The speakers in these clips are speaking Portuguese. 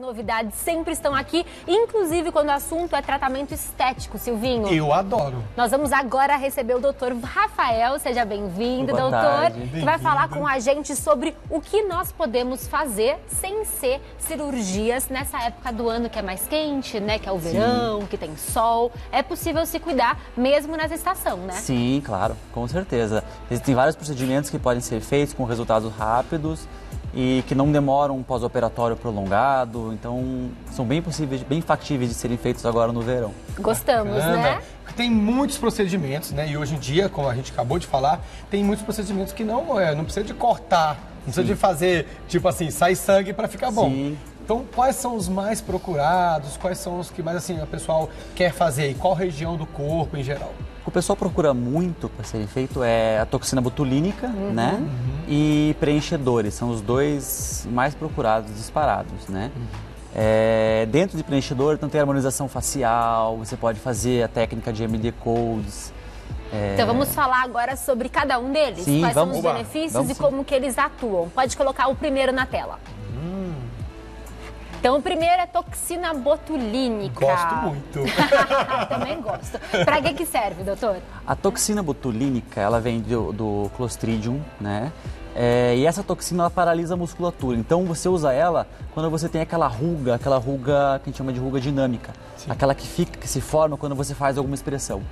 novidades sempre estão aqui, inclusive quando o assunto é tratamento estético, Silvinho. Eu adoro. Nós vamos agora receber o doutor Rafael, seja bem-vindo, doutor, que vai falar com a gente sobre o que nós podemos fazer sem ser cirurgias nessa época do ano que é mais quente, né, que é o verão, que tem sol. É possível se cuidar mesmo nessa estação, né? Sim, claro, com certeza. Existem vários procedimentos que podem ser feitos com resultados rápidos e que não demoram um pós-operatório prolongado, então são bem possíveis, bem factíveis de serem feitos agora no verão. Gostamos, né? Tem muitos procedimentos, né? E hoje em dia, como a gente acabou de falar, tem muitos procedimentos que não precisa de cortar, não precisa de fazer, tipo assim, sai sangue para ficar bom. Sim. Então, quais são os mais procurados? Quais são os que mais, assim, o pessoal quer fazer? E qual região do corpo em geral? O que o pessoal procura muito para serem feito é a toxina botulínica, né? E preenchedores, são os dois mais procurados, disparados, né? Dentro de preenchedor, então tem harmonização facial, você pode fazer a técnica de MD Codes. Então vamos falar agora sobre cada um deles, Sim, quais vamos, são os benefícios vamos e como que eles atuam. Pode colocar o primeiro na tela. Então, o primeiro é toxina botulínica. Gosto muito. Também gosto. Para que serve, doutor? A toxina botulínica, ela vem do Clostridium, né? E essa toxina, ela paralisa a musculatura. Então, você usa ela quando você tem aquela ruga que a gente chama de ruga dinâmica. Sim. Aquela que se forma quando você faz alguma expressão.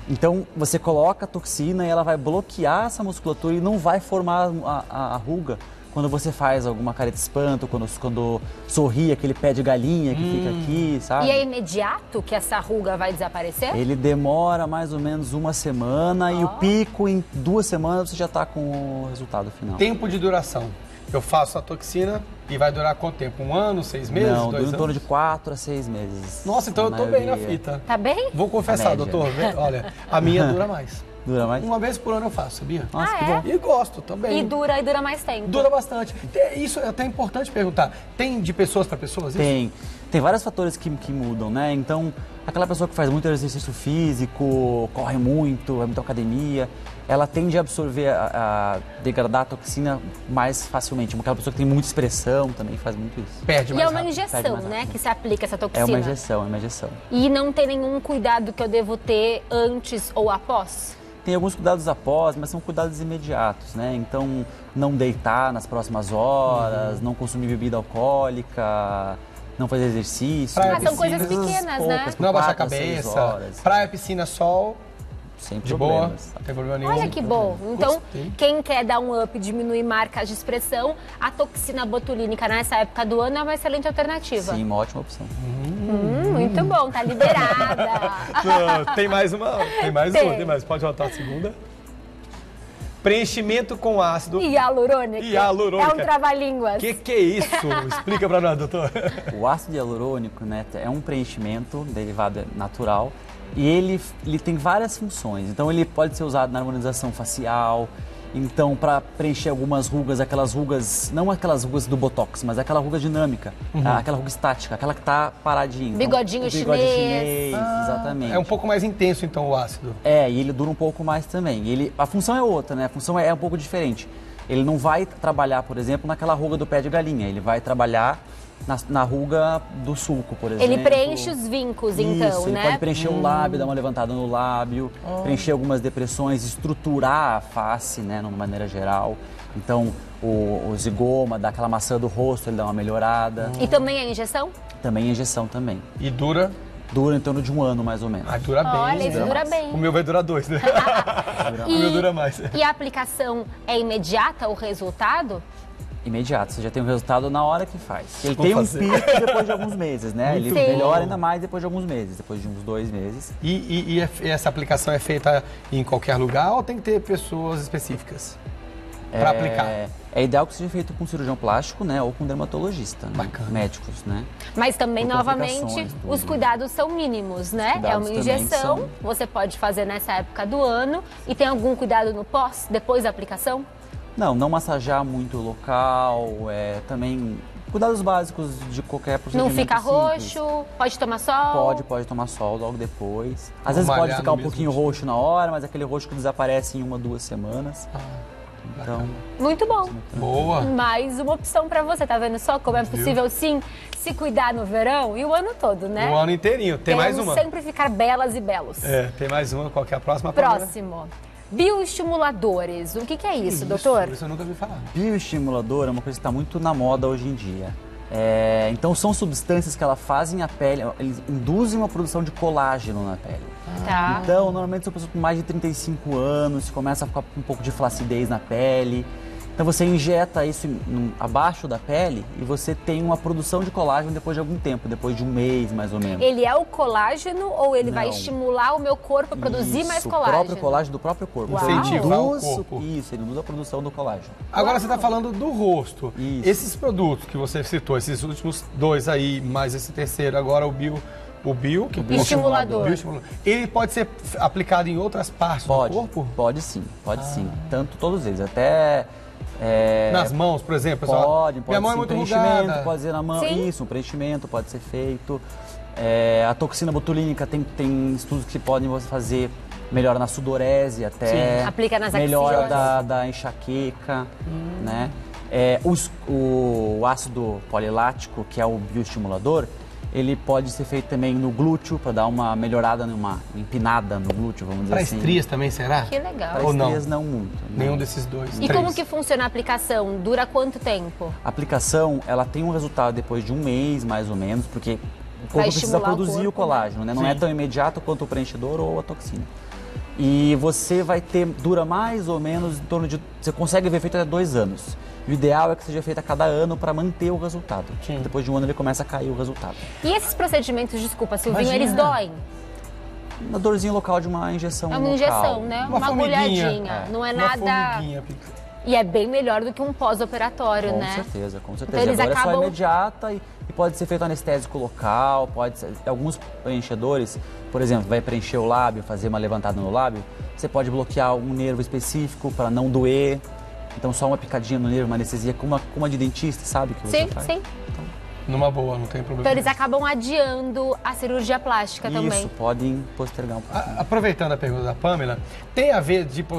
Então, você coloca a toxina e ela vai bloquear essa musculatura e não vai formar a ruga quando você faz alguma cara de espanto, quando sorri aquele pé de galinha que fica aqui, sabe? E é imediato que essa ruga vai desaparecer? Ele demora mais ou menos uma semana e o pico, em 2 semanas, você já está com o resultado final. Tempo de duração. Eu faço a toxina e vai durar quanto tempo? 1 ano, 6 meses, Não, 2 anos? em torno de 4 a 6 meses. Nossa, então eu tô bem na fita. Tá bem? Vou confessar, doutor, olha, a minha dura mais. Dura mais? 1 vez por ano eu faço, sabia? Nossa, que bom. E gosto também. E dura mais tempo. Dura bastante. Isso é até importante perguntar. Tem de pessoas para pessoas isso? Tem vários fatores que mudam, né? Então, aquela pessoa que faz muito exercício físico, corre muito, vai muito à academia, ela tende a absorver, a degradar a toxina mais facilmente. Aquela pessoa que tem muita expressão também faz muito isso. Perde mais rápido. E é uma injeção, né, que se aplica essa toxina. É uma injeção. E não tem nenhum cuidado que eu devo ter antes ou após? Tem alguns cuidados após, mas são cuidados imediatos, né? Então, não deitar nas próximas horas, não consumir bebida alcoólica, não fazer exercício. Praia, são coisas pequenas, né? Não abaixar a cabeça. Praia, piscina, sol. Sem de problemas. Boa, não tem problema nenhum. Olha que bom. Então, quem quer dar um up, diminuir marcas de expressão, a toxina botulínica nessa época do ano é uma excelente alternativa. Sim, uma ótima opção. Muito bom, tá liberada. Tem mais uma? Tem mais. Pode voltar a segunda. Preenchimento com ácido hialurônico. É um trava-línguas. Que é isso? Explica pra nós, doutor. O ácido hialurônico, né, é um preenchimento derivado natural e ele tem várias funções. Então, ele pode ser usado na harmonização facial. Então, para preencher algumas rugas, aquelas rugas, não aquelas rugas do Botox, mas aquela ruga dinâmica, aquela ruga estática, aquela que está paradinha. Então, bigodinho chinês. Exatamente. É um pouco mais intenso, então, o ácido. E ele dura um pouco mais também. A função é outra, né? A função é um pouco diferente. Ele não vai trabalhar, por exemplo, naquela ruga do pé de galinha. Ele vai trabalhar na ruga do sulco, por exemplo. Ele preenche os vincos, então, né? Ele pode preencher o lábio, dar uma levantada no lábio, preencher algumas depressões, estruturar a face, né, de uma maneira geral. Então, o zigoma, dá aquela maçã do rosto, ele dá uma melhorada. E também é injeção? Também é injeção também. E dura? Dura em torno de 1 ano, mais ou menos. Dura bem. Olha, isso dura bem. O meu vai durar 2, né? O meu dura mais. E a aplicação é imediata, o resultado? Imediato, você já tem o resultado na hora que faz. Ele tem um pico depois de alguns meses, né? Ele melhora ainda mais depois de alguns meses, depois de uns 2 meses. E essa aplicação é feita em qualquer lugar ou tem que ter pessoas específicas para aplicar? É ideal que seja feito com cirurgião plástico, né? Ou com dermatologista, né? Médicos, né? Mas também, novamente, os cuidados são mínimos, né? É uma injeção, você pode fazer nessa época do ano. E tem algum cuidado no pós, depois da aplicação? Não massagear muito o local, também cuidados básicos de qualquer procedimento. Não fica simples. roxo, pode tomar sol? Pode tomar sol logo depois. Às vezes pode ficar um pouquinho roxo na hora, mas aquele roxo que desaparece em 1 ou 2 semanas. Então, Muito bom. Boa. Mais uma opção para você, tá vendo só como é possível sim se cuidar no verão e o ano todo, né? O ano inteirinho. Tem mais uma? Sempre ficar belas e belos. Tem mais uma. Qual que é a próxima? Pamela? Próximo. Bioestimuladores. O que é isso, doutor? Isso eu nunca ouvi falar. bioestimulador é uma coisa que está muito na moda hoje em dia. Então são substâncias que elas fazem a pele, eles induzem uma produção de colágeno na pele. Tá. Então, normalmente são pessoas com mais de 35 anos, começa a ficar com um pouco de flacidez na pele. Então você injeta isso abaixo da pele e você tem uma produção de colágeno depois de algum tempo, depois de um mês mais ou menos. Ele é o colágeno ou ele vai Não. estimular o meu corpo a produzir mais O colágeno? próprio colágeno do próprio corpo. Uau. Você Incentivar o induz, corpo. Isso, ele induz a produção do colágeno. Agora você está falando do rosto. Isso. Esses produtos que você citou, esses últimos dois aí, mais esse terceiro, agora o bioestimulador. Ele pode ser aplicado em outras partes do corpo? Pode sim, pode sim. Tanto todos eles, até... Nas mãos, por exemplo? Pessoal? Pode Minha mão é sim, muito preenchimento, rugada. pode ser na mão. Sim. Isso, um preenchimento pode ser feito. A toxina botulínica tem estudos que podem você fazer, melhora na sudorese até. Sim. Aplica nas melhora axilas. da enxaqueca, né? O ácido polilático, que é o bioestimulador, ele pode ser feito também no glúteo, para dar uma melhorada, uma empinada no glúteo, vamos dizer Para assim. estrias também, será? Que legal. Para Ou não? estrias não muito. não. Nenhum desses dois. E três. como que funciona a aplicação? Dura quanto tempo? A aplicação, ela tem um resultado depois de um mês, mais ou menos, porque o corpo precisa estimular o produzir corpo, o colágeno, né? Não Sim. é tão imediato quanto o preenchedor ou a toxina. E você dura mais ou menos em torno de, você consegue ver feito até 2 anos. O ideal é que seja feito a cada ano para manter o resultado. Sim. Depois de um ano ele começa a cair o resultado. E esses procedimentos, desculpa, Silvinho, Imagina. eles doem? Uma dorzinha local de uma injeção É uma local. injeção, né? Uma formiguinha. agulhadinha. Não é Uma nada... formiguinha. E é bem melhor do que um pós-operatório, Com né? certeza, com certeza. Então, eles Agora é acabam- só imediata e pode ser feito anestésico local, alguns preenchedores, por exemplo, vai preencher o lábio, fazer uma levantada no lábio, você pode bloquear um nervo específico para não doer. Então só uma picadinha no nervo, uma anestesia como uma de dentista, sabe? Que você Sim, faz. sim. Numa boa, não tem problema. Então eles acabam adiando a cirurgia plástica Isso, também. podem postergar um pouquinho. Aproveitando a pergunta da Pamela, tem a ver, tipo,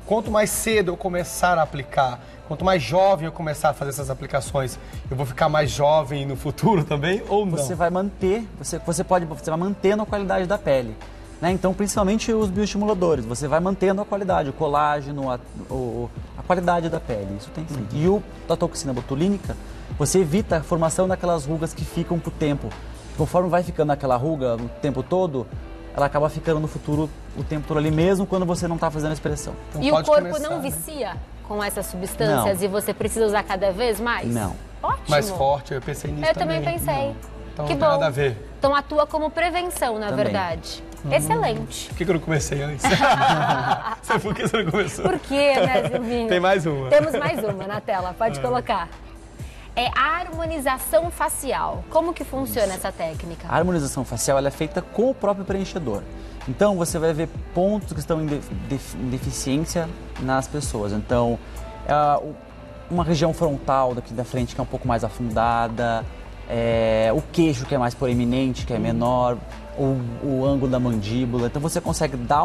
quanto mais cedo eu começar a aplicar, quanto mais jovem eu começar a fazer essas aplicações, eu vou ficar mais jovem no futuro também ou não? Você vai manter, você vai mantendo a qualidade da pele. Né? Então, principalmente os bioestimuladores, você vai mantendo a qualidade, o colágeno, a qualidade da pele, isso tem sim. E a toxina botulínica, você evita a formação daquelas rugas que ficam por tempo. Conforme vai ficando aquela ruga o tempo todo, ela acaba ficando no futuro o tempo todo ali, mesmo quando você não está fazendo a expressão. Então E o pode corpo começar, não né? vicia com essas substâncias Não. e você precisa usar cada vez mais? Não. Ótimo. Mais forte, eu pensei nisso Eu também pensei. Então Que não tem bom. nada a ver. Então atua como prevenção, na Também. verdade. Excelente. Por que eu não comecei antes? Por que você não começou? Por quê, né, Silvinho? Tem mais uma. Temos mais uma na tela, pode colocar. É a harmonização facial. Como que funciona essa técnica? A harmonização facial ela é feita com o próprio preenchedor. Então, você vai ver pontos que estão em deficiência nas pessoas. Então, uma região frontal daqui da frente que é um pouco mais afundada, o queixo que é mais proeminente, que é menor, o ângulo da mandíbula. Então, você consegue dar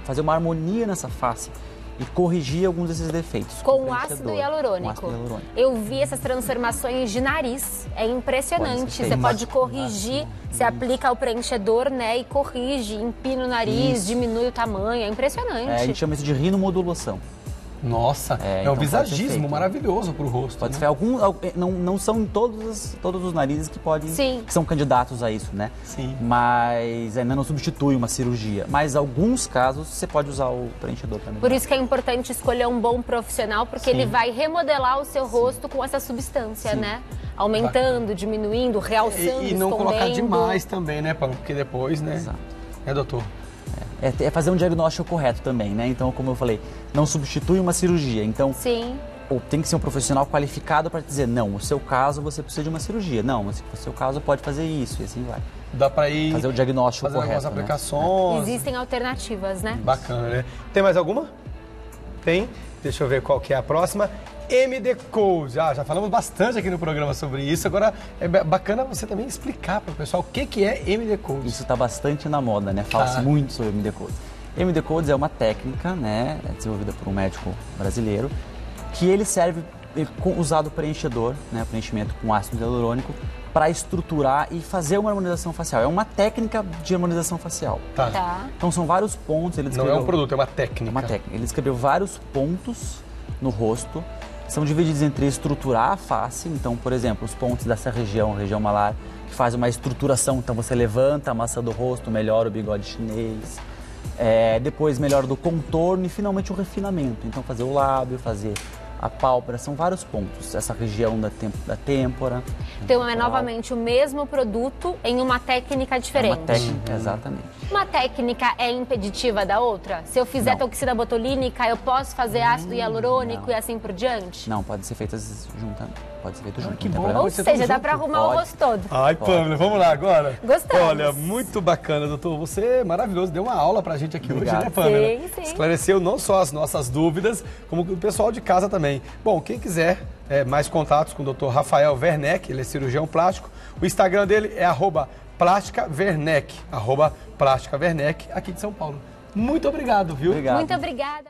fazer uma harmonia nessa face e corrigir alguns desses defeitos. Com o ácido preenchedor. hialurônico. Com ácido hialurônico. Eu vi essas transformações de nariz. É impressionante. Pode ser Você feito. pode corrigir, você aplica o preenchedor, né? E corrige, empina o nariz, Isso. diminui o tamanho. É impressionante. A gente chama isso de rinomodulação. Nossa, é então um pode ser visagismo feito. maravilhoso pro rosto. Pode né? ser não são em todos os narizes que Sim. que são candidatos a isso, né? Sim. Mas ainda não substitui uma cirurgia. Mas em alguns casos você pode usar o preenchedor também. Por isso que é importante escolher um bom profissional, porque Sim. ele vai remodelar o seu rosto com essa substância, né? Aumentando, diminuindo, realçando, E não escondendo. colocar demais também, né, Pamela? Porque depois, né? Exato. Doutor? É fazer um diagnóstico correto também, né? Então, como eu falei, não substitui uma cirurgia. Então, Sim. tem que ser um profissional qualificado para dizer, não, no seu caso você precisa de uma cirurgia. Não, mas no seu caso pode fazer isso e assim vai. Dá pra ir Fazer o diagnóstico fazendo correto, algumas né? aplicações. Existem alternativas, né? Bacana, né? Tem mais alguma? Tem. Deixa eu ver qual que é a próxima. MD Code. Já falamos bastante aqui no programa sobre isso. Agora é bacana você também explicar para o pessoal o que é MD Code. Isso está bastante na moda, né? Fala-se muito sobre MD Code. MD Codes é uma técnica, né, desenvolvida por um médico brasileiro, que ele serve usado preenchedor, né, preenchimento com ácido hialurônico, para estruturar e fazer uma harmonização facial. É uma técnica de harmonização facial. Tá. Então são vários pontos. Ele Não é um produto, é uma técnica. É uma técnica. Ele descreveu vários pontos no rosto, são divididos entre estruturar a face. Então, por exemplo, os pontos dessa região malar, que faz uma estruturação. Então você levanta a maçã do rosto, melhora o bigode chinês. Depois melhora do contorno e finalmente o refinamento. Então fazer o lábio, fazer a pálpebra, são vários pontos. Essa região da têmpora. Então é novamente o mesmo produto em uma técnica diferente. É uma técnica, exatamente. Uma técnica é impeditiva da outra? Se eu fizer toxina botulínica, eu posso fazer ácido hialurônico e assim por diante? Não, pode ser feitas juntamente. Pode ser feito junto. Que bom. Ou seja, dá pra arrumar o rosto todo. Ai, Pâmela, vamos lá agora? Gostamos. Olha, muito bacana, doutor. Você é maravilhoso, deu uma aula pra gente aqui Obrigado. hoje, né, Pâmela? Sim. Esclareceu não só as nossas dúvidas, como o pessoal de casa também. Bom, quem quiser mais contatos com o Dr. Rafael Werneck, ele é cirurgião plástico. O Instagram dele é @plasticawerneck, @plasticawerneck, aqui de São Paulo. Muito obrigado, viu? Obrigado. Muito obrigada.